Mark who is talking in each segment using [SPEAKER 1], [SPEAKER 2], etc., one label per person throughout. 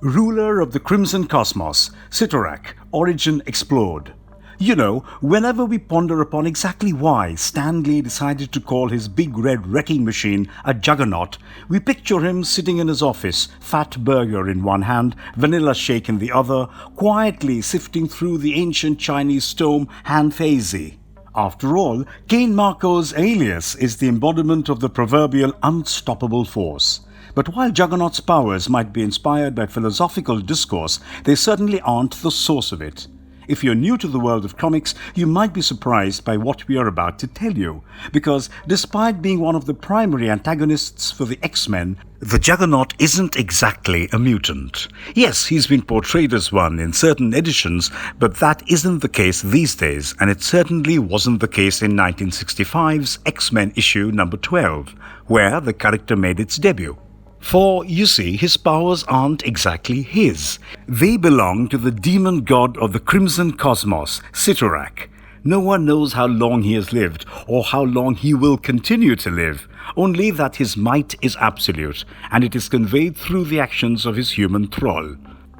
[SPEAKER 1] Ruler of the Crimson Cosmos, Cyttorak Origins explored. You know, whenever we ponder upon exactly why Stan Lee decided to call his big red wrecking machine a Juggernaut, we picture him sitting in his office, fat burger in one hand, vanilla shake in the other, quietly sifting through the ancient Chinese tome Han Feizi. After all, Cain Marko's alias is the embodiment of the proverbial unstoppable force. But while Juggernaut's powers might be inspired by philosophical discourse, they certainly aren't the source of it. If you're new to the world of comics, you might be surprised by what we are about to tell you, because despite being one of the primary antagonists for the X-Men, the Juggernaut isn't exactly a mutant. Yes, he's been portrayed as one in certain editions, but that isn't the case these days, and it certainly wasn't the case in 1965's X-Men issue number 12, where the character made its debut. For, you see, his powers aren't exactly his. They belong to the demon god of the Crimson Cosmos, Cyttorak. No one knows how long he has lived, or how long he will continue to live, only that his might is absolute, and it is conveyed through the actions of his human thrall.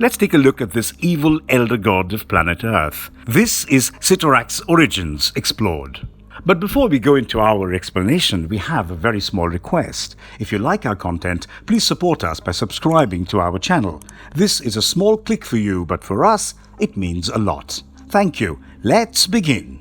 [SPEAKER 1] Let's take a look at this evil elder god of planet Earth. This is Cyttorak's Origins explored. But before we go into our explanation, we have a very small request. If you like our content, please support us by subscribing to our channel. This is a small click for you, but for us, it means a lot. Thank you. Let's begin.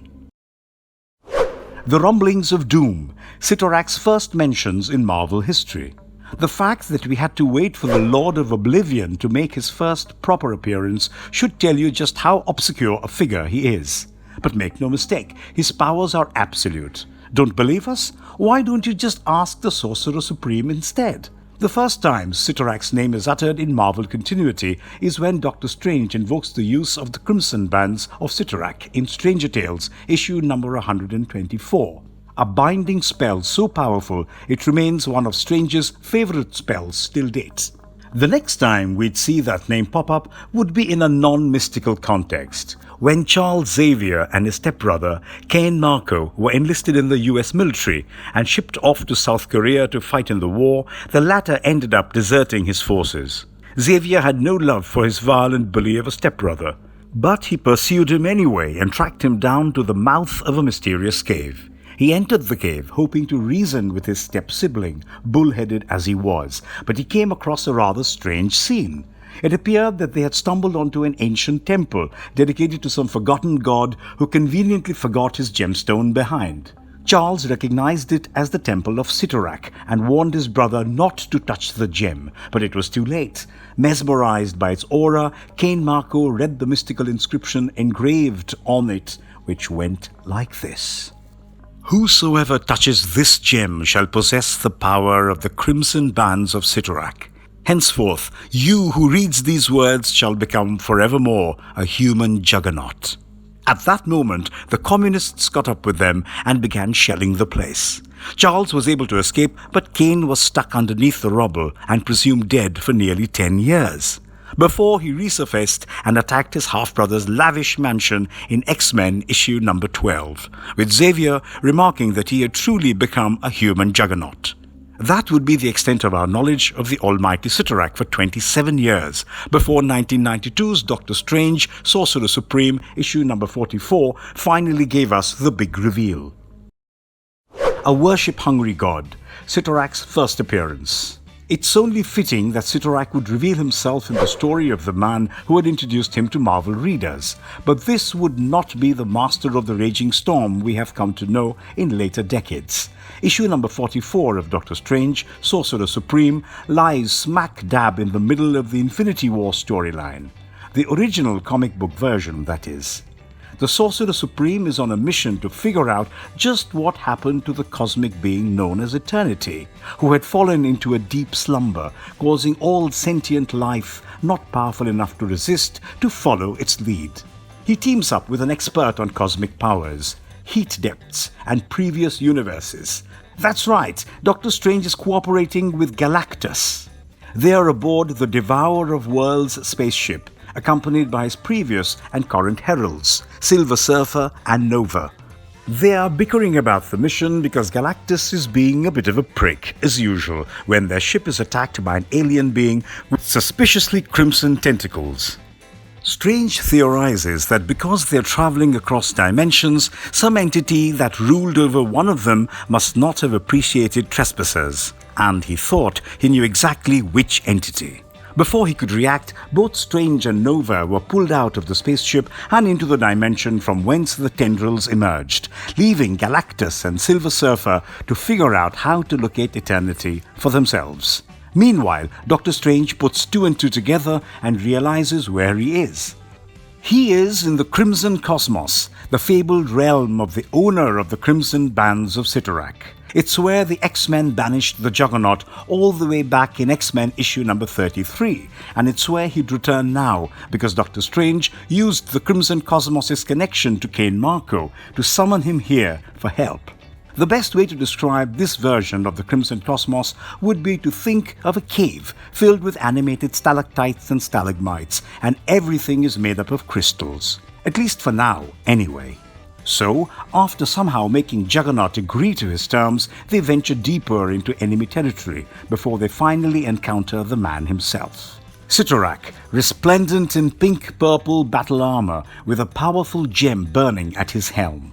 [SPEAKER 1] The Rumblings of Doom, Cyttorak's first mentions in Marvel history. The fact that we had to wait for the Lord of Oblivion to make his first proper appearance should tell you just how obscure a figure he is. But make no mistake, his powers are absolute. Don't believe us? Why don't you just ask the Sorcerer Supreme instead? The first time Cyttorak's name is uttered in Marvel continuity is when Doctor Strange invokes the use of the Crimson Bands of Cyttorak in Stranger Tales, issue number 124. A binding spell so powerful it remains one of Strange's favorite spells till date. The next time we'd see that name pop up would be in a non-mystical context, when Charles Xavier and his stepbrother, Cain Marko, were enlisted in the US military and shipped off to South Korea to fight in the war. The latter ended up deserting his forces. Xavier had no love for his violent bully of a stepbrother, but he pursued him anyway and tracked him down to the mouth of a mysterious cave. He entered the cave, hoping to reason with his step-sibling, bull-headed as he was, but he came across a rather strange scene. It appeared that they had stumbled onto an ancient temple dedicated to some forgotten god who conveniently forgot his gemstone behind. Charles recognized it as the temple of Cyttorak and warned his brother not to touch the gem, but it was too late. Mesmerized by its aura, Cain Marko read the mystical inscription engraved on it, which went like this. Whosoever touches this gem shall possess the power of the crimson bands of Cyttorak. Henceforth, you who reads these words shall become forevermore a human juggernaut. At that moment, the communists got up with them and began shelling the place. Charles was able to escape, but Cain was stuck underneath the rubble and presumed dead for nearly 10 years. Before he resurfaced and attacked his half-brother's lavish mansion in X-Men issue number 12, with Xavier remarking that he had truly become a human juggernaut. That would be the extent of our knowledge of the almighty Cyttorak for 27 years, before 1992's Doctor Strange, Sorcerer Supreme, issue number 44, finally gave us the big reveal. A worship-hungry god, Cyttorak's first appearance. It's only fitting that Cyttorak would reveal himself in the story of the man who had introduced him to Marvel readers, but this would not be the master of the raging storm we have come to know in later decades. Issue number 44 of Doctor Strange, Sorcerer Supreme, lies smack dab in the middle of the Infinity War storyline. The original comic book version, that is. The Sorcerer Supreme is on a mission to figure out just what happened to the cosmic being known as Eternity, who had fallen into a deep slumber, causing all sentient life, not powerful enough to resist, to follow its lead. He teams up with an expert on cosmic powers, heat depths, and previous universes. That's right, Doctor Strange is cooperating with Galactus. They are aboard the Devourer of Worlds spaceship, accompanied by his previous and current heralds, Silver Surfer and Nova. They are bickering about the mission because Galactus is being a bit of a prick, as usual, when their ship is attacked by an alien being with suspiciously crimson tentacles. Strange theorizes that because they're traveling across dimensions, some entity that ruled over one of them must not have appreciated trespassers, and he thought he knew exactly which entity. Before he could react, both Strange and Nova were pulled out of the spaceship and into the dimension from whence the tendrils emerged, leaving Galactus and Silver Surfer to figure out how to locate eternity for themselves. Meanwhile, Doctor Strange puts two and two together and realizes where he is. He is in the Crimson Cosmos, the fabled realm of the owner of the Crimson Bands of Cyttorak. It's where the X-Men banished the Juggernaut all the way back in X-Men issue number 33, and it's where he'd return now because Doctor Strange used the Crimson Cosmos' connection to Cain Marko to summon him here for help. The best way to describe this version of the Crimson Cosmos would be to think of a cave filled with animated stalactites and stalagmites, and everything is made up of crystals. At least for now, anyway. So, after somehow making Juggernaut agree to his terms, they venture deeper into enemy territory before they finally encounter the man himself. Cyttorak, resplendent in pink-purple battle armor with a powerful gem burning at his helm.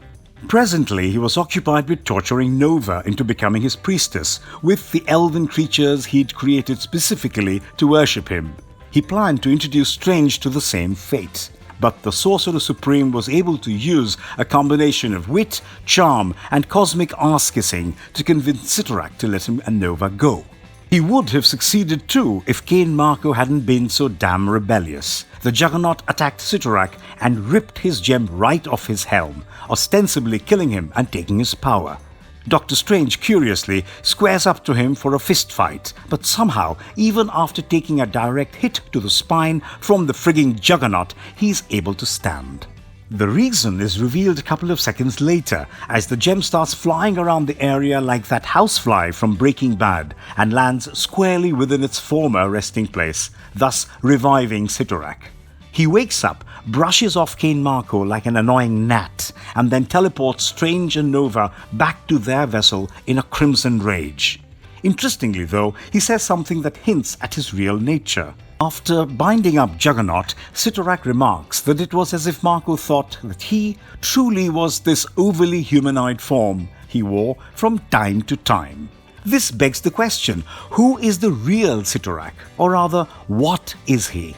[SPEAKER 1] Presently, he was occupied with torturing Nova into becoming his priestess, with the elven creatures he'd created specifically to worship him. He planned to introduce Strange to the same fate. But the Sorcerer Supreme was able to use a combination of wit, charm, and cosmic ass-kissing to convince Cyttorak to let him and Nova go. He would have succeeded too if Cain Marko hadn't been so damn rebellious. The Juggernaut attacked Cyttorak and ripped his gem right off his helm, ostensibly killing him and taking his power. Doctor Strange, curiously, squares up to him for a fist fight, but somehow, even after taking a direct hit to the spine from the frigging Juggernaut, he's able to stand. The reason is revealed a couple of seconds later, as the gem starts flying around the area like that housefly from Breaking Bad and lands squarely within its former resting place, thus reviving Cyttorak. He wakes up, brushes off Cain Marko like an annoying gnat, and then teleports Strange and Nova back to their vessel in a crimson rage. Interestingly though, he says something that hints at his real nature. After binding up Juggernaut, Cyttorak remarks that it was as if Marko thought that he truly was this overly humanoid form he wore from time to time. This begs the question, who is the real Cyttorak? Or rather, what is he?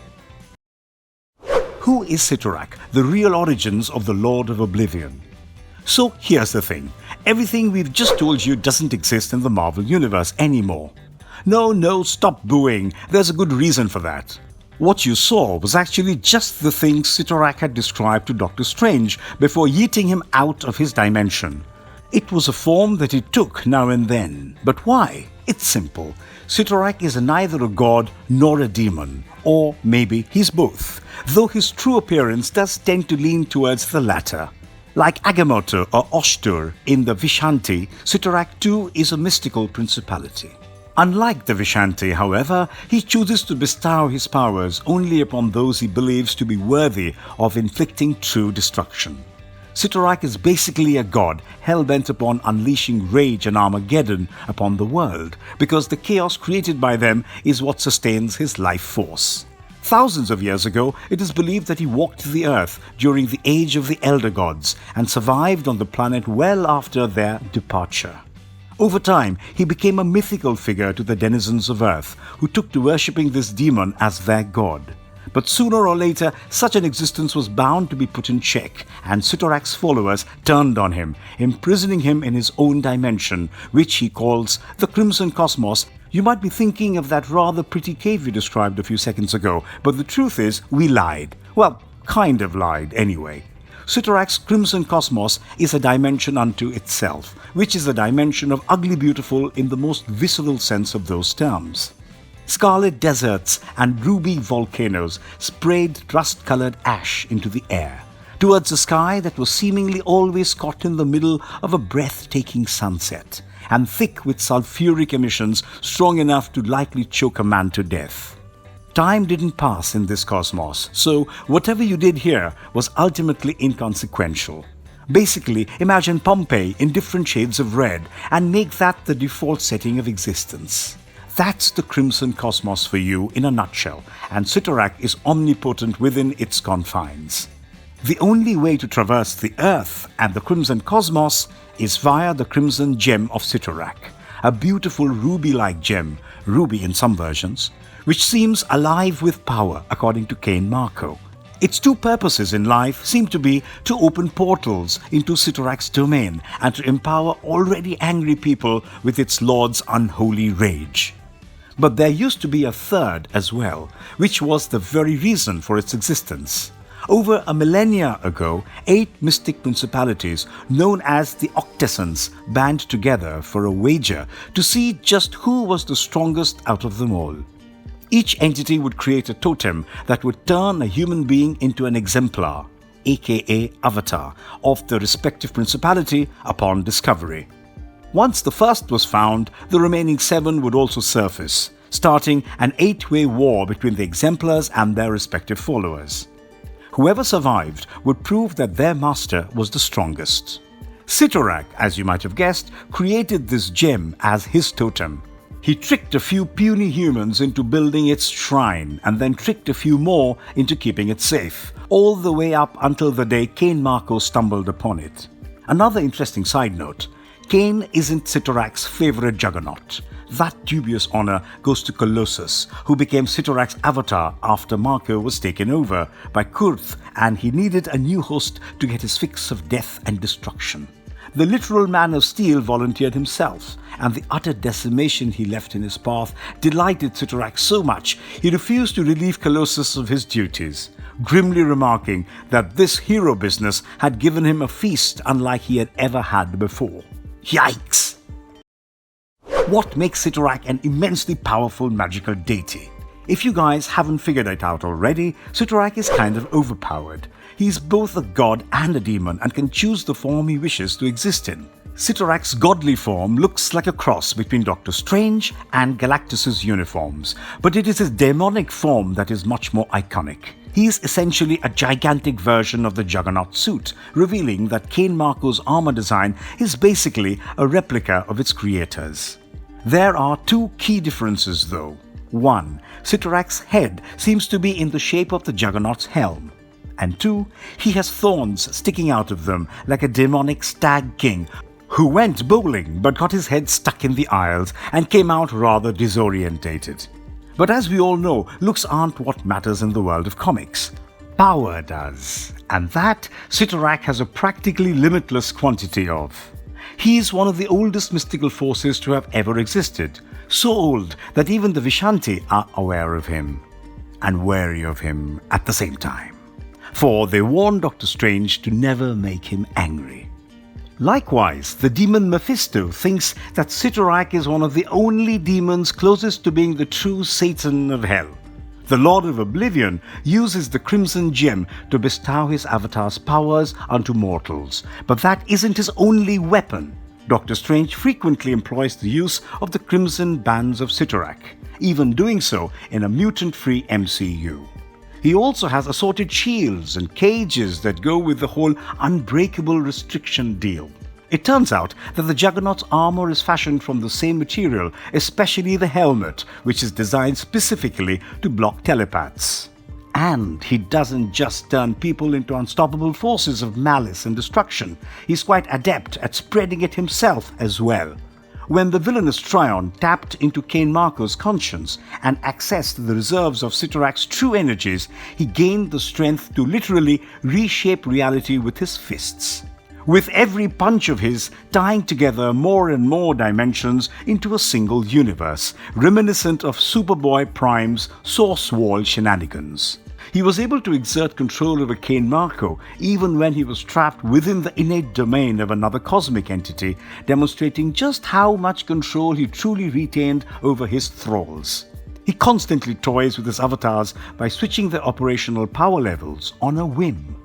[SPEAKER 1] Who is Cyttorak, the real origins of the Lord of Oblivion? So here's the thing, everything we've just told you doesn't exist in the Marvel Universe anymore. No, stop booing, there's a good reason for that. What you saw was actually just the things Cyttorak had described to Doctor Strange before yeeting him out of his dimension. It was a form that he took now and then. But why? It's simple. Cyttorak is neither a god nor a demon. Or maybe he's both, though his true appearance does tend to lean towards the latter. Like Agamotto or Oshtur in the Vishanti, Cyttorak too is a mystical principality. Unlike the Vishanti, however, he chooses to bestow his powers only upon those he believes to be worthy of inflicting true destruction. Cyttorak is basically a god hell-bent upon unleashing rage and Armageddon upon the world, because the chaos created by them is what sustains his life force. Thousands of years ago, it is believed that he walked the earth during the age of the Elder Gods and survived on the planet well after their departure. Over time, he became a mythical figure to the denizens of Earth, who took to worshipping this demon as their god. But sooner or later, such an existence was bound to be put in check, and Cyttorak's followers turned on him, imprisoning him in his own dimension, which he calls the Crimson Cosmos. You might be thinking of that rather pretty cave we described a few seconds ago, but the truth is, we lied. Well, kind of lied anyway. Cyttorak's Crimson Cosmos is a dimension unto itself, which is a dimension of ugly beautiful in the most visceral sense of those terms. Scarlet deserts and ruby volcanoes sprayed rust-colored ash into the air, towards a sky that was seemingly always caught in the middle of a breathtaking sunset, and thick with sulfuric emissions strong enough to likely choke a man to death. Time didn't pass in this cosmos, so whatever you did here was ultimately inconsequential. Basically, imagine Pompeii in different shades of red and make that the default setting of existence. That's the Crimson Cosmos for you in a nutshell, and Cyttorak is omnipotent within its confines. The only way to traverse the Earth and the Crimson Cosmos is via the Crimson Gem of Cyttorak, a beautiful ruby-like gem, ruby in some versions, which seems alive with power according to Cain Marko. Its two purposes in life seem to be to open portals into Cyttorak's domain and to empower already angry people with its lord's unholy rage. But there used to be a third as well, which was the very reason for its existence. Over a millennia ago, 8 mystic principalities known as the Octessons band together for a wager to see just who was the strongest out of them all. Each entity would create a totem that would turn a human being into an exemplar, aka avatar, of the respective principality upon discovery. Once the first was found, the remaining 7 would also surface, starting an 8-way war between the exemplars and their respective followers. Whoever survived would prove that their master was the strongest. Cyttorak, as you might have guessed, created this gem as his totem. He tricked a few puny humans into building its shrine and then tricked a few more into keeping it safe, all the way up until the day Cain Marko stumbled upon it. Another interesting side note, Cain isn't Cyttorak's favorite Juggernaut. That dubious honor goes to Colossus, who became Cyttorak's avatar after Marko was taken over by Kurth and he needed a new host to get his fix of death and destruction. The literal man of steel volunteered himself, and the utter decimation he left in his path delighted Cyttorak so much he refused to relieve Colossus of his duties, grimly remarking that this hero business had given him a feast unlike he had ever had before. Yikes! What makes Cyttorak an immensely powerful magical deity? If you guys haven't figured it out already, Cyttorak is kind of overpowered. He's both a god and a demon and can choose the form he wishes to exist in. Cyttorak's godly form looks like a cross between Doctor Strange and Galactus's uniforms, but it is his demonic form that is much more iconic. He is essentially a gigantic version of the Juggernaut suit, revealing that Cain Marko's armor design is basically a replica of its creators. There are 2 key differences though. 1. Cyttorak's head seems to be in the shape of the Juggernaut's helm. And 2. He has thorns sticking out of them like a demonic stag king who went bowling but got his head stuck in the aisles and came out rather disorientated. But as we all know, looks aren't what matters in the world of comics. Power does. And that Cyttorak has a practically limitless quantity of. He is one of the oldest mystical forces to have ever existed, so old that even the Vishanti are aware of him, and wary of him at the same time. For they warn Doctor Strange to never make him angry. Likewise, the demon Mephisto thinks that Cyttorak is one of the only demons closest to being the true Satan of hell. The Lord of Oblivion uses the Crimson Gem to bestow his avatar's powers unto mortals, but that isn't his only weapon. Doctor Strange frequently employs the use of the Crimson Bands of Cyttorak, even doing so in a mutant-free MCU. He also has assorted shields and cages that go with the whole unbreakable restriction deal. It turns out that the Juggernaut's armor is fashioned from the same material, especially the helmet, which is designed specifically to block telepaths. And he doesn't just turn people into unstoppable forces of malice and destruction, he's quite adept at spreading it himself as well. When the villainous Tryon tapped into Cain Marko's conscience and accessed the reserves of Cyttorak's true energies, he gained the strength to literally reshape reality with his fists. With every punch of his tying together more and more dimensions into a single universe, reminiscent of Superboy Prime's Source Wall shenanigans. He was able to exert control over Cain Marko even when he was trapped within the innate domain of another cosmic entity, demonstrating just how much control he truly retained over his thralls. He constantly toys with his avatars by switching their operational power levels on a whim.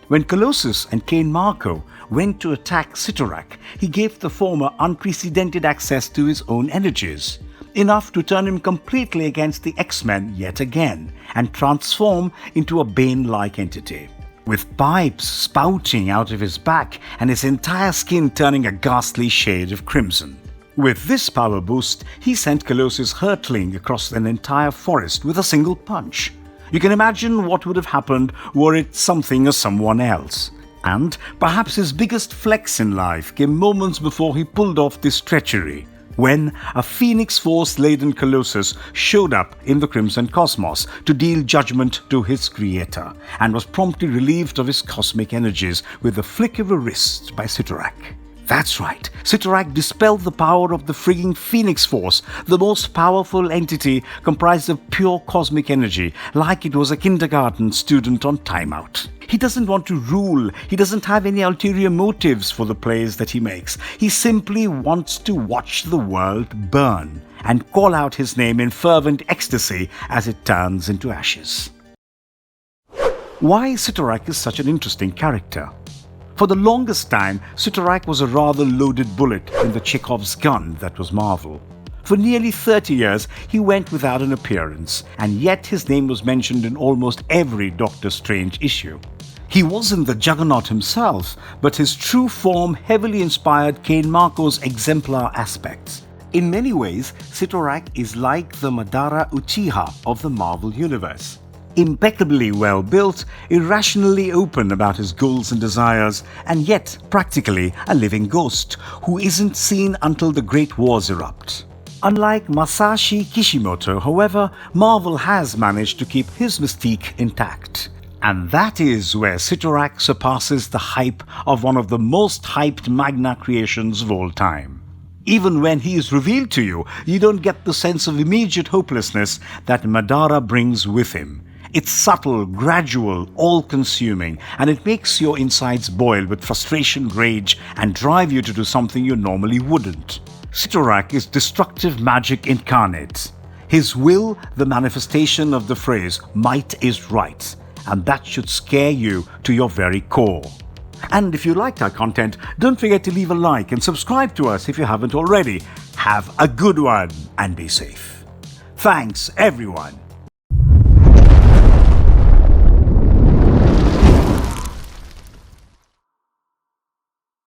[SPEAKER 1] When Colossus and Cain Marko went to attack Cyttorak, he gave the former unprecedented access to his own energies, enough to turn him completely against the X-Men yet again, and transform into a Bane-like entity. with pipes spouting out of his back and his entire skin turning a ghastly shade of crimson. With this power boost, he sent Colossus hurtling across an entire forest with a single punch. You can imagine what would have happened were it something or someone else. And perhaps his biggest flex in life came moments before he pulled off this treachery, when a Phoenix Force-laden Colossus showed up in the Crimson Cosmos to deal judgment to his creator, and was promptly relieved of his cosmic energies with the flick of a wrist by Cyttorak. That's right, Cyttorak dispelled the power of the frigging Phoenix Force, the most powerful entity comprised of pure cosmic energy, like it was a kindergarten student on timeout. He doesn't want to rule, he doesn't have any ulterior motives for the plays that he makes. He simply wants to watch the world burn and call out his name in fervent ecstasy as it turns into ashes. Why Cyttorak is such an interesting character? For the longest time, Cyttorak was a rather loaded bullet in the Chekhov's gun that was Marvel. For nearly 30 years, he went without an appearance, and yet his name was mentioned in almost every Doctor Strange issue. He wasn't the Juggernaut himself, but his true form heavily inspired Cain Marko's exemplar aspects. In many ways, Cyttorak is like the Madara Uchiha of the Marvel Universe. Impeccably well built, irrationally open about his goals and desires, and yet practically a living ghost who isn't seen until the great wars erupt. Unlike Masashi Kishimoto, however, Marvel has managed to keep his mystique intact. And that is where Cyttorak surpasses the hype of one of the most hyped Magna creations of all time. Even when he is revealed to you, you don't get the sense of immediate hopelessness that Madara brings with him. It's subtle, gradual, all-consuming, and it makes your insides boil with frustration, rage, and drive you to do something you normally wouldn't. Cyttorak is destructive magic incarnate. His will, the manifestation of the phrase, might is right, and that should scare you to your very core. And if you liked our content, don't forget to leave a like and subscribe to us if you haven't already. Have a good one and be safe. Thanks, everyone.